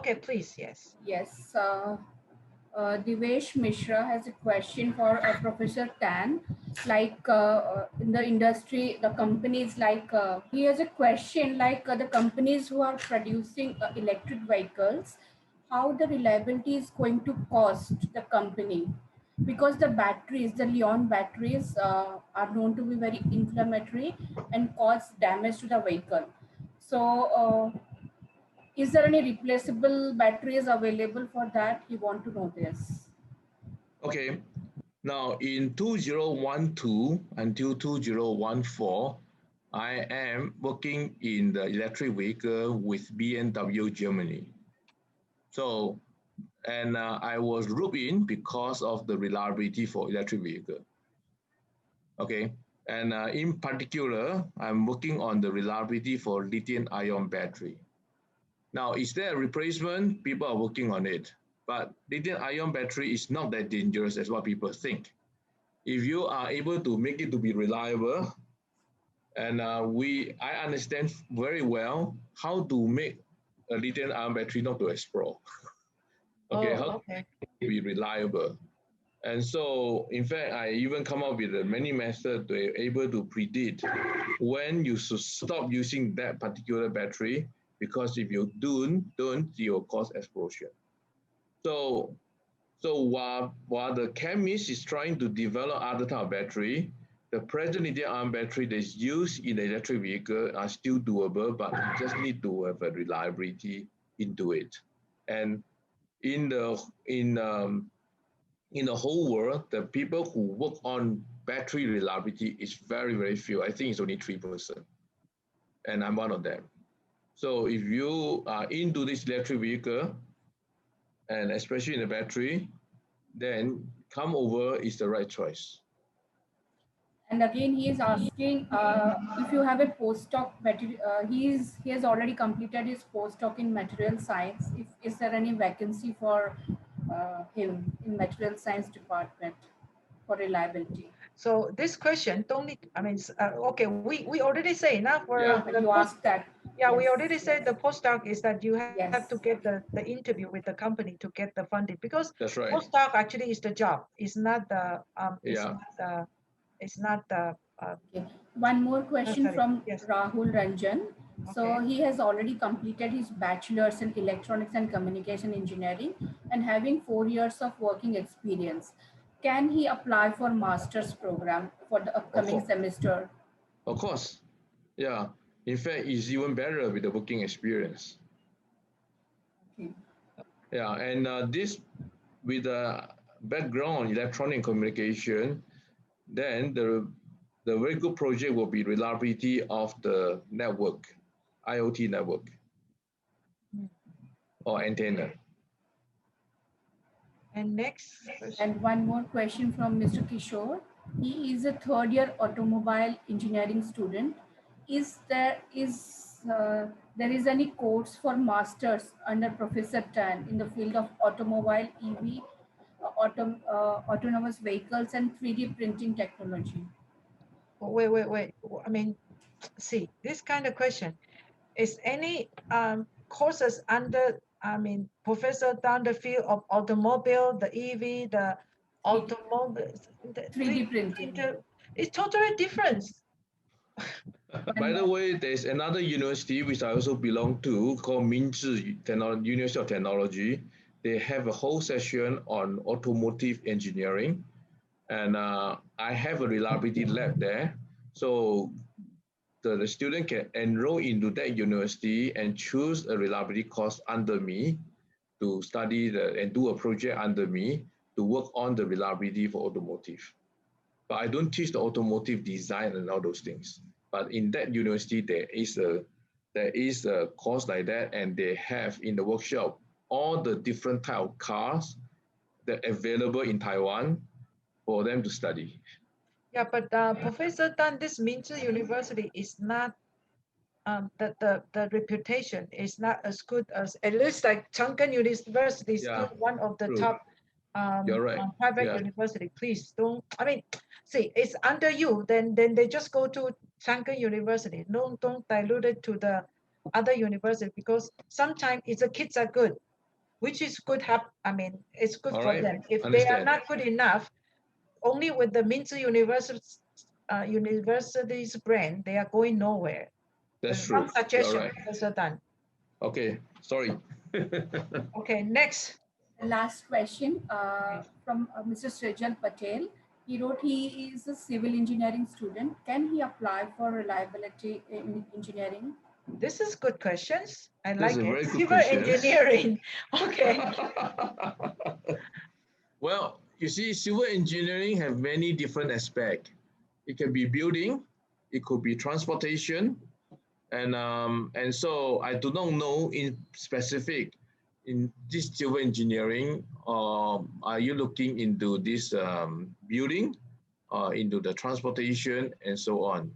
Okay, please, yes. Yes. Divesh Mishra has a question for Professor Tan. Like in the industry, the companies he has a question like the companies who are producing electric vehicles, how the reliability is going to cost the company, because the batteries, the Leon batteries, are known to be very inflammatory and cause damage to the vehicle. So. Is there any replaceable batteries available for that? You want to know this. Okay. Now, in 2012 until 2014, I am working in the electric vehicle with BMW Germany. So, and I was roped in because of the reliability for electric vehicle. Okay. And in particular, I'm working on the reliability for lithium-ion battery. Now, is there a replacement? People are working on it. But lithium-ion battery is not that dangerous as what people think. If you are able to make it to be reliable, and I understand very well how to make a lithium-ion battery not to explode. Okay, how to be reliable. And so, in fact, I even come up with many methods to be able to predict when you should stop using that particular battery, because if you don't, it will cause explosion. So while the chemist is trying to develop other type of battery, the present lithium-ion battery that's used in the electric vehicle are still doable, but you just need to have a reliability into it. And in the whole world, the people who work on battery reliability is very, very few. I think it's only 3%. And I'm one of them. So if you are into this electric vehicle, and especially in the battery, then come over is the right choice. And again, he is asking if you have a postdoc. He has already completed his postdoc in material science. Is there any vacancy for him in material science department for reliability? So this question don't need, I mean, okay, we already say enough for you asked that. Yeah, yes, we already said yes. the postdoc is that you have Yes. to get the interview with the company to get the funding, because That's right. postdoc actually is the job. It's not the Okay. One more question from yes. Rahul Ranjan. So Okay. he has already completed his bachelor's in electronics and communication engineering and having 4 years of working experience. Can he apply for master's program for the upcoming semester? Of course. Yeah. In fact, it's even better with the working experience. Okay. Yeah. And this, with a background in electronic communication, then the very good project will be reliability of the network, IoT network or antenna. And next question. And one more question from Mr. Kishore. He is a third year automobile engineering student. Is there any course for masters under Professor Tan in the field of automobile, EV, autonomous vehicles, and 3D printing technology? Wait. I mean, see, this kind of question is any courses under, I mean, Professor down the field of automobile, the EV, the automobile, the 3D printing. It's totally different. By the way, there's another university which I also belong to called Minzhi University of Technology. They have a whole session on automotive engineering, and I have a reliability lab there. So the student can enroll into that university and choose a reliability course under me to study and do a project under me to work on the reliability for automotive. But I don't teach the automotive design and all those things. But in that university, there is a course like that, and they have in the workshop all the different type of cars that are available in Taiwan for them to study. Yeah, but Professor Tan, this Minzhi University is not the reputation is not as good as, at least like Chang'an University is still one of the top private university. Please don't, I mean, see, it's under you, then they just go to Chang'an University. Don't dilute it to the other university, because sometimes if the kids are good, which is good. It's good All for right, them. If they are understand. not good enough, only with the Minzu University's brand, they are going nowhere. That's One true. You're suggestion, right. Professor Tan. Okay, sorry. Okay, next. Last question from Mr. Srijal Patel. He wrote he is a civil engineering student. Can he apply for reliability in engineering? This is good questions. I This is like a it. very good Civil question. engineering. Okay. Well, you see, civil engineering have many different aspects. It can be building, it could be transportation, and so I do not know in specific in this civil engineering. Are you looking into this building, into the transportation, and so on?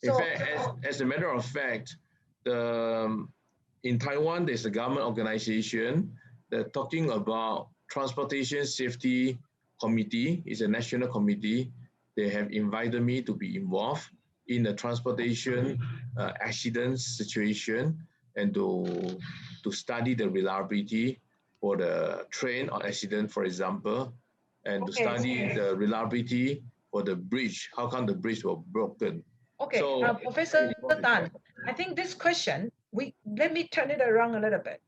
In So, fact, as a matter of fact, the in Taiwan, there's a government organization that talking about transportation safety committee. It's a national committee. They have invited me to be involved in the transportation accident situation and to study the reliability for the train or accident, for example, and to okay. study the reliability for the bridge. How come the bridge was broken? Okay, So Professor Tan, I think this question, let me turn it around a little bit.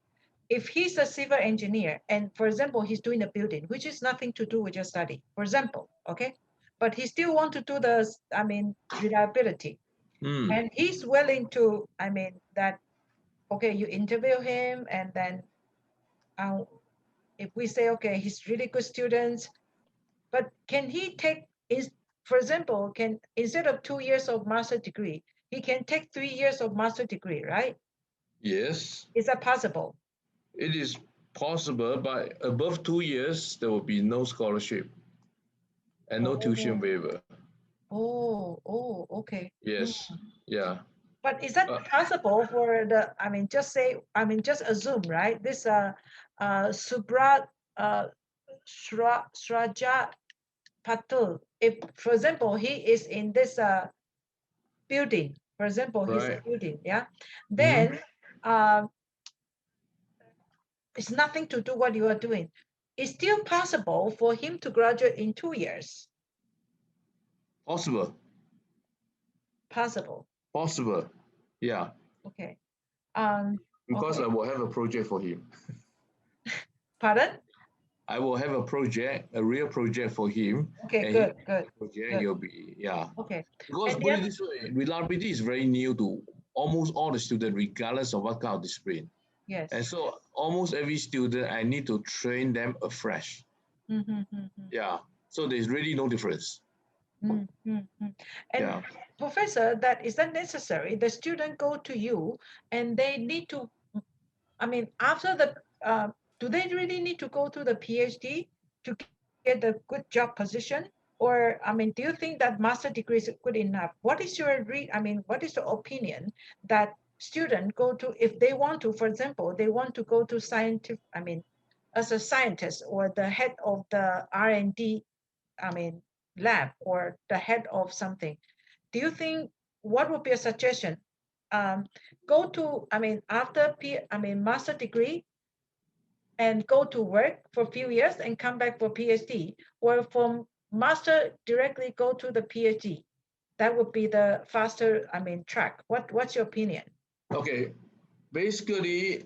If he's a civil engineer and, for example, he's doing a building, which is nothing to do with your study, for example, okay, but he still want to do the, reliability, and he's willing to, that, okay, you interview him, and then if we say, okay, he's really good students, but can he take is for example, can instead of 2 years of master degree, he can take 3 years of master degree, right? yes, Is that possible? it is possible, but above 2 years, there will be no scholarship and no tuition Oh, waiver. okay. Yes, yeah. But is that Uh, possible for the, just say, just assume, right? This Subra Sraja Patul, if, for example, he is in this building, for example, he's a right. building, yeah, Mhm. then it's nothing to do what you are doing. It's still possible for him to graduate in 2 years. Possible, Possible. possible. Yeah, Okay. because Okay. I will have a project for him. Pardon? I will have a project, a real project for him, Okay, and he good, good, project good. he'll be, yeah. Okay. Because And the put it other, this way, reliability is very new to almost all the students, regardless of what kind of discipline. And yes. so almost every student, I need to train them afresh. Mm-hmm. Yeah. So there's really no difference. Mm-hmm. And Yeah. professor, that is that necessary? The student go to you and they need to, after the, do they really need to go to the PhD to get a good job position? Or, do you think that master degree is good enough? What is your what is your opinion that student go to, if they want to, for example, they want to go to scientific, as a scientist or the head of the R&D, I mean, lab, or the head of something. Do you think, what would be a suggestion? Go to, after master degree, and go to work for a few years and come back for PhD, or from master directly go to the PhD. That would be the faster, track. What's your opinion? Okay. Basically,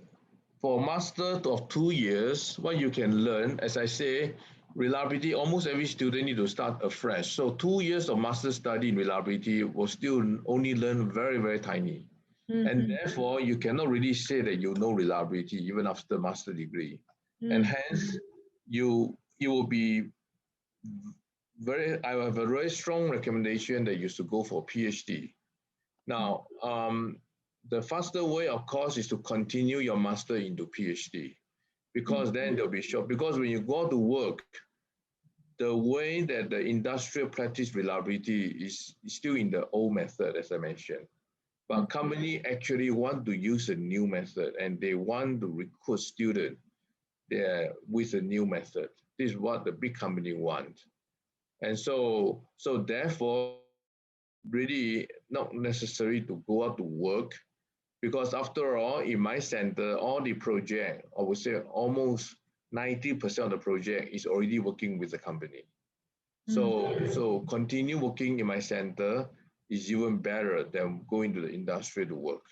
for master of 2 years, what you can learn, as I say, reliability, almost every student need to start afresh. So 2 years of master study in reliability will still only learn very, very tiny. And Mm-hmm. therefore, you cannot really say that you know reliability even after master degree. And hence, you will be I have a very strong recommendation that you should go for PhD. Now, the faster way, of course, is to continue your master into PhD, because then they'll be short. Because when you go to work, the way that the industrial practice reliability is still in the old method, as I mentioned. But company actually want to use a new method, and they want to recruit students there with a new method. This is what the big company want. And so therefore, really not necessary to go out to work because after all, in my center, all the project, I would say almost 90% of the project is already working with the company. So continue working in my center is even better than going to the industry to work.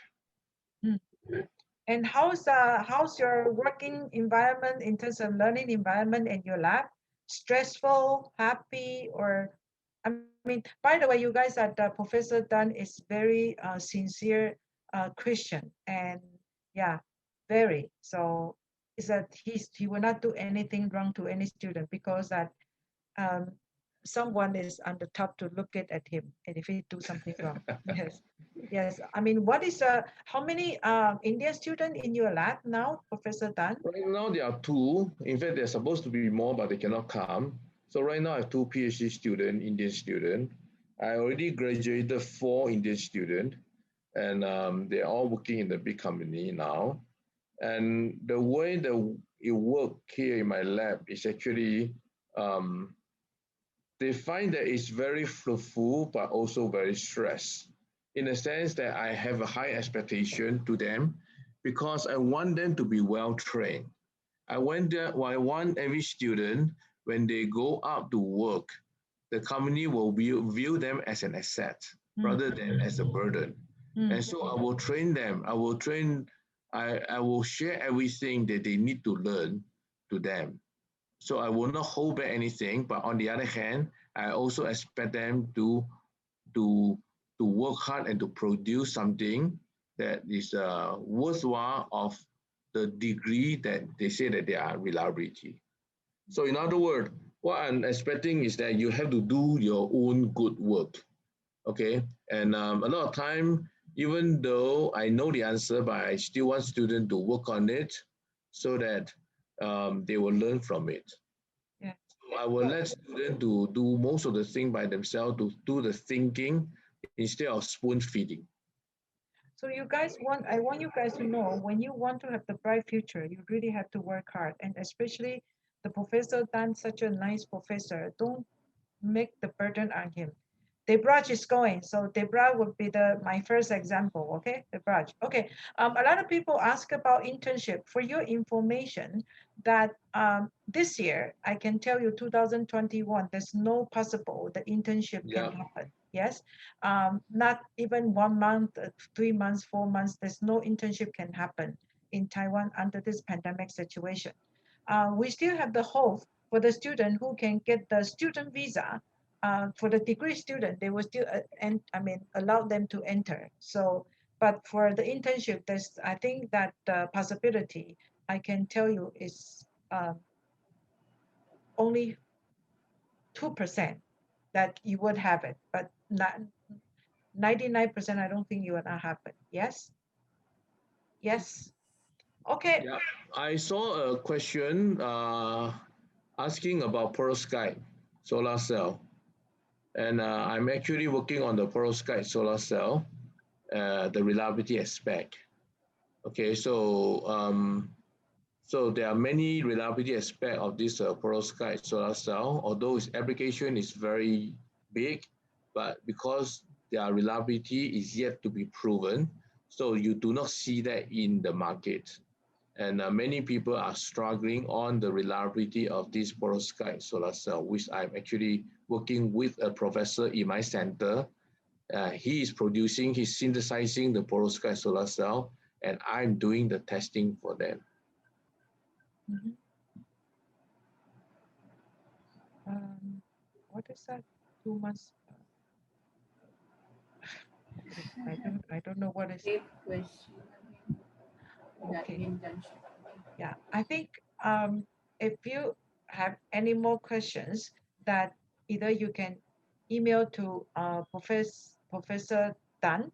Mm. And how's your working environment in terms of learning environment in your lab? Stressful, happy, or I mean, by the way, you guys at Professor Dunn is very sincere Christian, and yeah, very. So is that he will not do anything wrong to any student because that um, someone is on the top to look at him, and if he do something wrong, yes, yes. I mean, what is how many Indian student in your lab now, Professor Dan? Right now, there are two. In fact, there's supposed to be more, but they cannot come. So right now, I have two PhD student, Indian student. I already graduated four Indian student, and they're all working in the big company now. And the way that it work here in my lab is actually um, they find that it's very fruitful, but also very stressed in the sense that I have a high expectation to them because I want them to be well trained. I want every student, when they go out to work, the company will view them as an asset rather than as a burden. And so I will train them. I will share everything that they need to learn to them. So I will not hold back anything, but on the other hand, I also expect them to to work hard and to produce something that is worthwhile of the degree that they say that they are reliability. So in other words, what I'm expecting is that you have to do your own good work, okay? And a lot of time, even though I know the answer, but I still want students to work on it so that they will learn from it. Yeah. So I will let students to do most of the thing by themselves, to do the thinking instead of spoon feeding. So you guys want, I want you guys to know, when you want to have the bright future, you really have to work hard. And especially the professor Dan, such a nice professor, don't make the burden on him. Debraj is going, so Debraj would be my first example. Okay, Debraj. Okay, a lot of people ask about internship. For your information, that this year I can tell you, 2021, there's no possible the internship can happen. Yes, not even 1 month, 3 months, 4 months. There's no internship can happen in Taiwan under this pandemic situation. We still have the hope for the student who can get the student visa. For the degree student, they will still and I mean allow them to enter. So, but for the internship, there's I think that the possibility I can tell you is only 2% that you would have it, but not 99%. I don't think you will not happen. Yes. Yes. Okay. Yeah, I saw a question asking about perovskite solar cell, and I'm actually working on the perovskite solar cell, the reliability aspect. Okay, so there are many reliability aspects of this perovskite solar cell. Although its application is very big, but because their reliability is yet to be proven, so you do not see that in the market. And many people are struggling on the reliability of this perovskite solar cell, which I'm actually working with a professor in my center. He is producing, he's synthesizing the perovskite solar cell, and I'm doing the testing for them. What is that? 2 months. I don't know what is. Great question. Okay. Internship. Yeah, I think if you have any more questions, that either you can email to Professor Dan,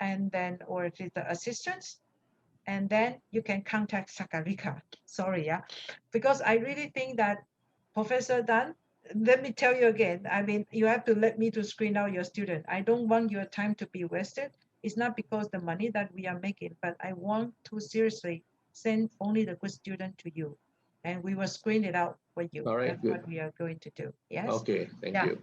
and then or to the assistants, and then you can contact Sakarika. Sorry, yeah, because I really think that Professor Dan, let me tell you again, I mean, you have to let me to screen out your student. I don't want your time to be wasted. It's not because the money that we are making, but I want to seriously send only the good student to you. And we will screen it out for you. All right, That's good. what we are going to do. Yes. Okay, thank Yeah. you.